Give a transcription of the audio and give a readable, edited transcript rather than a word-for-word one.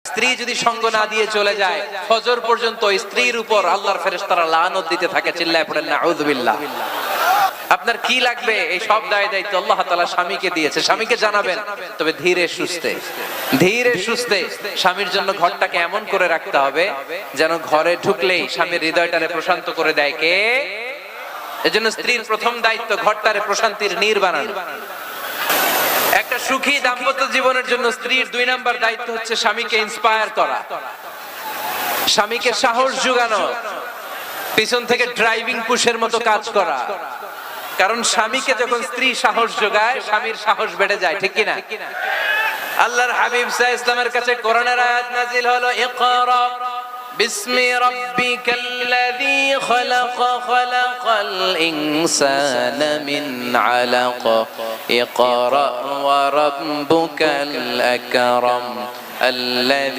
স্ত্রী যদি সঙ্গ না দিয়ে চলে যায় ফজর পর্যন্ত স্ত্রীর উপর আল্লাহর ফেরেশতারা লানত দিতে থাকে। চিল্লায় পড়েন নাউযুবিল্লাহ। আপনার কি লাগবে এই সব দায়িত্ব আল্লাহ তাআলা স্বামীকে দিয়েছে, স্বামীকে জানাবেন। তবে ধীরে সুস্থে স্বামীর জন্য ঘরটাকে এমন করে রাখতে হবে যেন ঘরে ঢুকলেই স্বামীর হৃদয়টারে প্রশান্ত করে দেয় কে? এজন্য স্ত্রীর প্রথম দায়িত্ব ঘরটারে প্রশান্তির নীড় বানানো। একটা সুখী দাম্পত্য জীবনের জন্য স্ত্রীর 2 নাম্বার দায়িত্ব হচ্ছে স্বামীকে ইন্সপায়ার করা, স্বামীকে সাহস যোগানো, পিছন থেকে ড্রাইভিং পুশের মতো কাজ করা। কারণ স্বামীকে যখন স্ত্রী সাহস যোগায় স্বামীর সাহস বেড়ে যায়, ঠিক কি না? আল্লাহর হাবিব সাল্লাল্লাহু আলাইহি ওয়াসাল্লামের কাছে কোরআনের আয়াত নাযিল হলো, ইকরা বিসমি রাব্বিকাল্লাযী খালাক খালাকাল ইনসানা মিন আলাক ইকরা ওয়া রাব্বুকাল আকরাম আল্লাযী